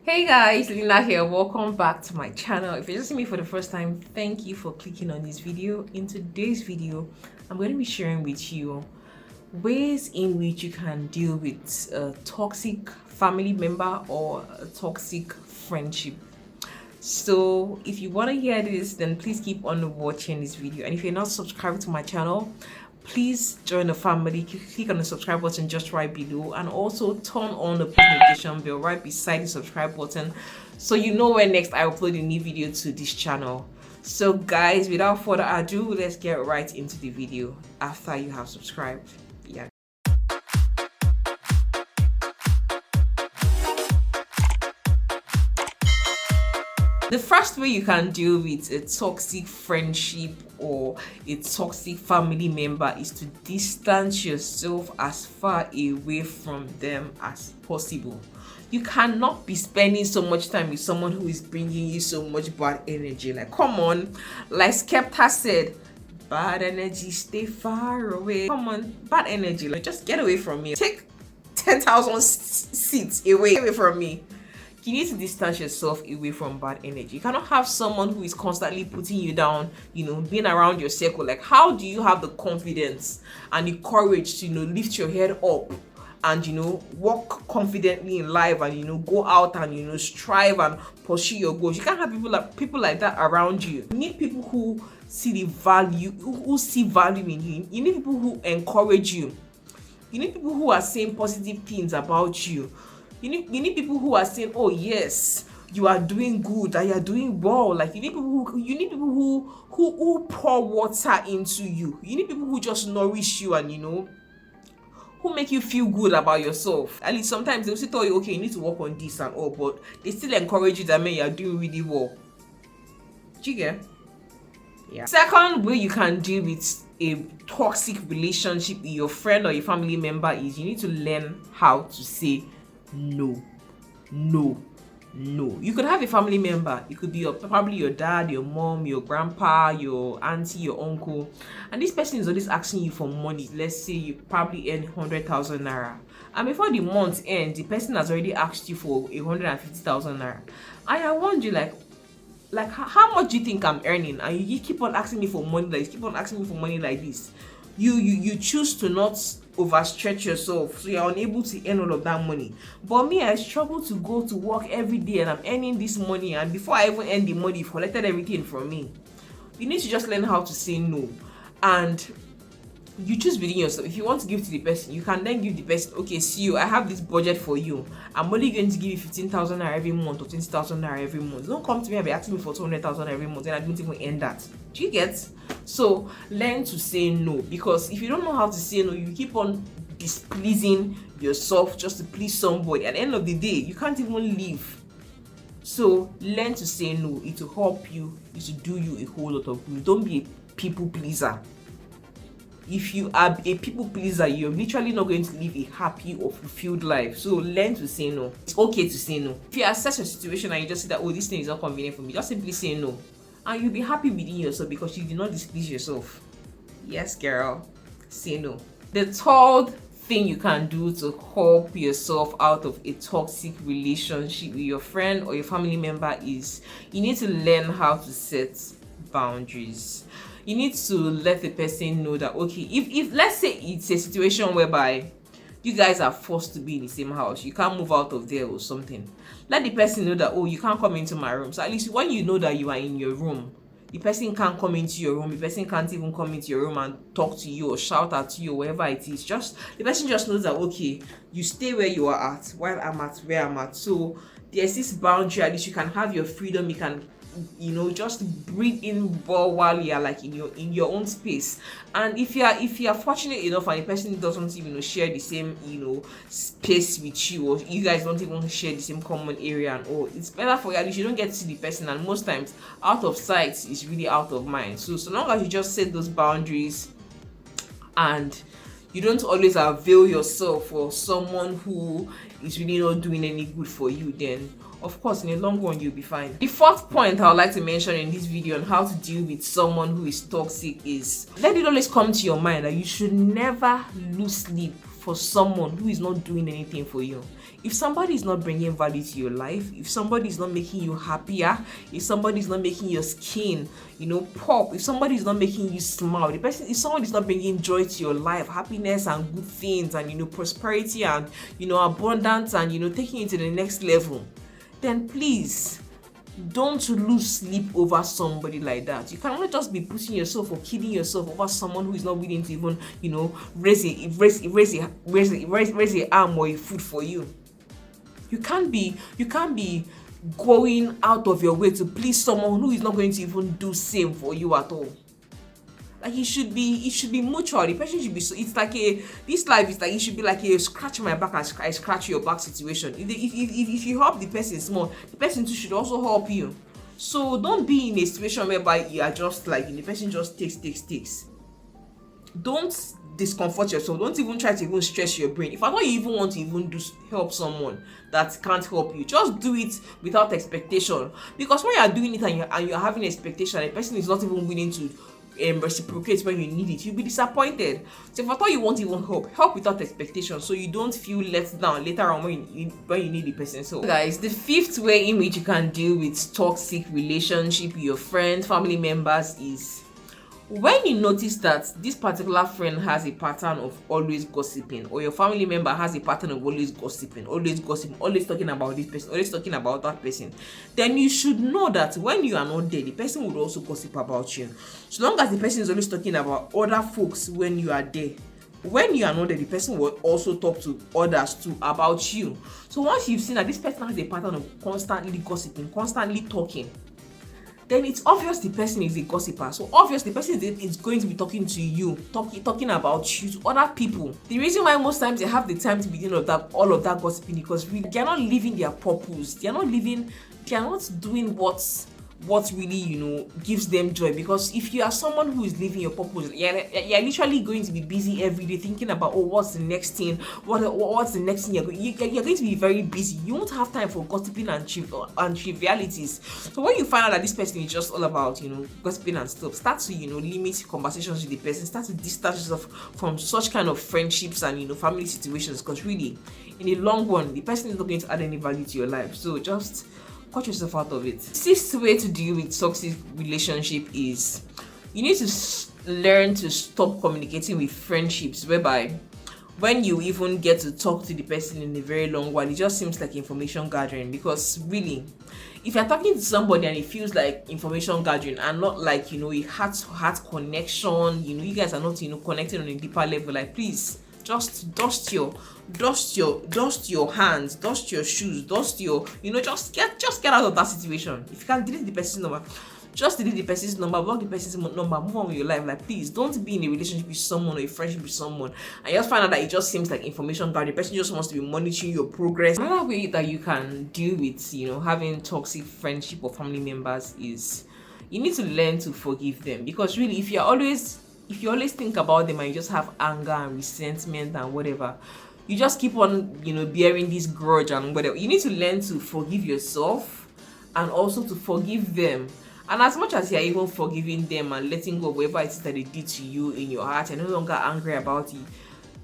Hey guys, Lina here. Welcome back to my channel. If you're just seeing me for the first time, thank you for clicking on this video. In today's video, I'm going to be sharing with you ways in which you can deal with a toxic family member or a toxic friendship. So if you want to hear this, then please keep on watching this video. And if you're not subscribed to my channel, please join the family. Click on the subscribe button just right below, and also turn on the post notification bell right beside the subscribe button so you know when next I upload a new video to this channel. So guys, without further ado, let's get right into the video after you have subscribed. Yeah. The first way you can deal with a toxic friendship or a toxic family member is to distance yourself as far away from them as possible. You cannot be spending so much time with someone who is bringing you so much bad energy. Like, come on, like Skepta said, bad energy, stay far away. Come on, bad energy, like just get away from me. Take 10,000 seats away from me. You need to distance yourself away from bad energy. You cannot have someone who is constantly putting you down, being around your circle. Like, how do you have the confidence and the courage to, lift your head up and, walk confidently in life and, go out and, strive and pursue your goals? You can't have people like that around you. You need people who see the value, who see value in you. You need people who encourage you. You need people who are saying positive things about you. You need people who are saying, oh yes, you are doing good and you are doing well. Like, you need people who pour water into you. You need people who just nourish you and who make you feel good about yourself. At least sometimes they'll still tell you, okay, you need to work on this and all, but they still encourage you that you are doing really well. Do you get? Yeah. Second way you can deal with a toxic relationship with your friend or your family member is you need to learn how to say no. You could have a family member. It could be probably your dad, your mom, your grandpa, your auntie, your uncle, and this person is always asking you for money. Let's say you probably earn 100,000 naira, and before the month ends, the person has already asked you for 150,000 naira. And I wonder, like how much do you think I'm earning? And you keep on asking me for money. Like this. You choose to not overstretch yourself, so you're unable to earn all of that money. But me, I struggle to go to work every day and I'm earning this money, and before I even earn the money, you've collected everything from me. You need to just learn how to say no, and you choose within yourself. If you want to give to the person, you can then give the person, okay, see you, I have this budget for you. I'm only going to give you 15,000 naira every month or 20,000 naira every month. Don't come to me and be asking me for 200,000 every month and I don't even earn that. Do you get? So learn to say no, because if you don't know how to say no, you keep on displeasing yourself just to please somebody. At the end of the day, you can't even live. So learn to say no. It will help you. It will do you a whole lot of good. Don't be a people pleaser. If you are a people pleaser, you're literally not going to live a happy or fulfilled life. So learn to say no. It's okay to say no. If you assess a situation and you just say that, oh, this thing is not convenient for me, just simply say no. And you'll be happy within yourself because you did not displease yourself. Yes, girl. Say no. The third thing you can do to help yourself out of a toxic relationship with your friend or your family member is you need to learn how to set boundaries. You need to let the person know that, okay, if let's say it's a situation whereby you guys are forced to be in the same house, you can't move out of there or something, let the person know that, oh, you can't come into my room. So at least when you know that you are in your room, the person can't come into your room, the person can't even come into your room and talk to you or shout at you or whatever it is. Just the person just knows that, okay, you stay where you are at while I'm at where I'm at. So there's this boundary. At least you can have your freedom. You can just breathe in well while you're like in your own space. And if you're fortunate enough and the person doesn't even share the same space with you, or you guys don't even share the same common area and all, it's better for you. At least you don't get to see the person, and most times out of sight is really out of mind. So long as you just set those boundaries and you don't always avail yourself for someone who is really not doing any good for you, then of course in the long run you'll be fine. The fourth point I would like to mention in this video on how to deal with someone who is toxic is, let it always come to your mind that you should never lose sleep for someone who is not doing anything for you. If somebody is not bringing value to your life, if somebody is not making you happier, if somebody is not making your skin, pop, if somebody is not making you smile, if someone is not bringing joy to your life, happiness and good things and prosperity and abundance and taking it to the next level, then please don't lose sleep over somebody like that. You cannot just be putting yourself or killing yourself over someone who is not willing to even raise a arm or a foot for you. You can't be going out of your way to please someone who is not going to even do same for you at all. Like it should be mutual. The person should be it's like this life is like, it should be like a scratch my back and I scratch your back situation. If you help the person small, the person too should also help you. So don't be in a situation whereby you are just like the person just takes. Don't discomfort yourself. Don't even try to even stress your brain. If I thought you even want to even help someone that can't help you, just do it without expectation. Because when you are doing it and you're having expectation, the person is not even willing to reciprocate when you need it, you'll be disappointed. So if I thought you won't even help without expectation, so you don't feel let down later on when you need the person. So guys, the fifth way in which you can deal with toxic relationship with your friends, family members is when you notice that this particular friend has a pattern of always gossiping, or your family member has a pattern of always gossiping, always talking about this person, always talking about that person, then you should know that when you are not there, the person will also gossip about you. So long as the person is always talking about other folks when you are there, when you are not there, the person will also talk to others too about you. So once you've seen that this person has a pattern of constantly gossiping, constantly talking, then it's obvious the person is a gossiper. So obviously the person is going to be talking to you, talking about you to other people. The reason why most times they have the time to be doing all of that gossiping, because really they're not living their purpose. They're not doing what really gives them joy. Because if you are someone who is living your purpose, you're literally going to be busy every day thinking about what's the next thing, what's the next thing. You're going to be very busy. You won't have time for gossiping and trivialities. So when you find out that this person is just all about gossiping and stuff, start to limit conversations with the person, start to distance yourself from such kind of friendships and family situations, because really in the long run the person is not going to add any value to your life. So just cut yourself out of it. Sixth way to deal with toxic relationship is you need to learn to stop communicating with friendships whereby when you even get to talk to the person in a very long while, it just seems like information gathering. Because really, if you're talking to somebody and it feels like information gathering and not like a heart-to-heart connection, you guys are not connecting on a deeper level, like please just dust your hands, dust your shoes, just get out of that situation. If you can delete the person's number, just delete the person's number, block the person's number, move on with your life. Like please don't be in a relationship with someone or a friendship with someone and just find out that it just seems like information gathering. The person just wants to be monitoring your progress. Another way that you can deal with having toxic friendship or family members is you need to learn to forgive them. Because really, if you always think about them and you just have anger and resentment and whatever, you just keep on bearing this grudge and whatever. You need to learn to forgive yourself and also to forgive them. And as much as you're even forgiving them and letting go of whatever it is that they did to you in your heart, you're no longer angry about it.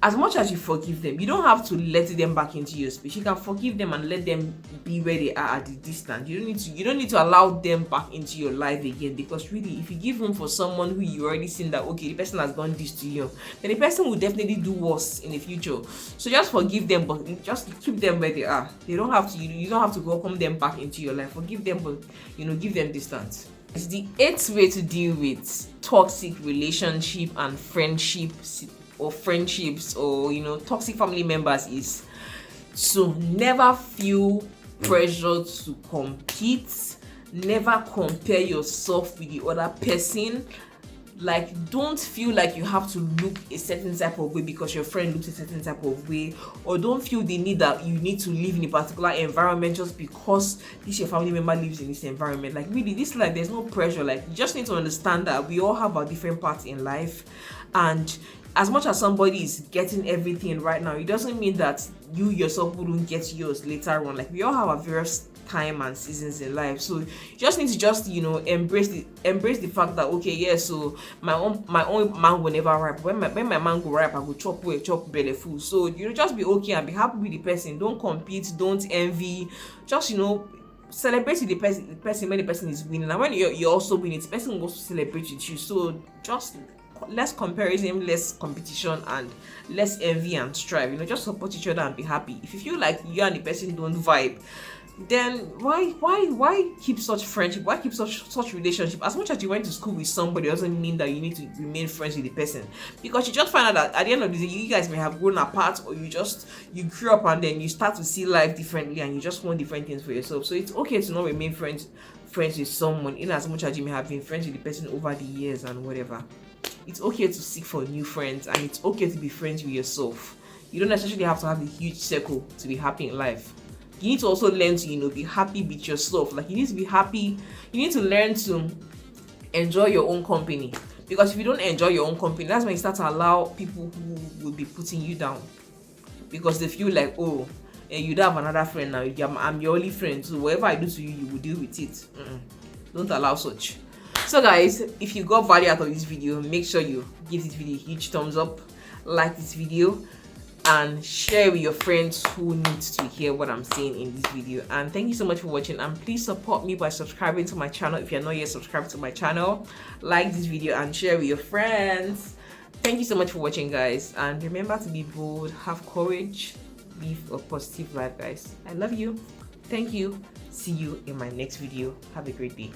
As much as you forgive them, you don't have to let them back into your space. You can forgive them and let them be where they are at the distance. You don't need to allow them back into your life again. Because really, if you give room for someone who you already seen that okay, the person has done this to you, then the person will definitely do worse in the future. So just forgive them, but just keep them where they are. You don't have to welcome them back into your life. Forgive them, but give them distance. It's the eighth way to deal with toxic relationship and friendships or toxic family members is to never feel pressure to compete, never compare yourself with the other person. Like, don't feel like you have to look a certain type of way because your friend looks a certain type of way, or don't feel the need that you need to live in a particular environment just because your family member lives in this environment. Like really, this life, there's no pressure. Like you just need to understand that we all have our different parts in life, and as much as somebody is getting everything right now, it doesn't mean that you yourself wouldn't get yours later on. Like, we all have our various time and seasons in life, so you just need to just, you know, embrace the fact that, okay, yeah, so my own mango never ripe. When my mango ripe, I go chop belly full. So, you know, just be okay and be happy with the person. Don't compete, don't envy. Just, you know, celebrate with the person when the person is winning, and when you're also winning, the person will also celebrate with you. So just less comparison, less competition, and less envy and strive. You know, just support each other and be happy. If you feel like you and the person don't vibe, then why keep such friendship? Why keep such relationship? As much as you went to school with somebody doesn't mean that you need to remain friends with the person, because you just find out that at the end of the day, you guys may have grown apart, or you grew up and then you start to see life differently and you just want different things for yourself. So it's okay to not remain friends with someone, in as much as you may have been friends with the person over the years and whatever. It's okay to seek for new friends, and it's okay to be friends with yourself. You don't necessarily have to have a huge circle to be happy in life. You need to also learn to, you know, be happy with yourself. Like, you need to be happy. You need to learn to enjoy your own company, because if you don't enjoy your own company, that's when you start to allow people who will be putting you down, because they feel like, oh, you don't have another friend now, I'm your only friend, so whatever I do to you, you will deal with it. Don't allow such. So guys, if you got value out of this video, make sure you give this video a huge thumbs up, like this video, and share with your friends who need to hear what I'm saying in this video. And thank you so much for watching, and please support me by subscribing to my channel if you're not yet subscribed to my channel. Like this video and share with your friends. Thank you so much for watching, guys, and remember to be bold, have courage, live a positive life, guys. I love you. Thank you. See you in my next video. Have a great day.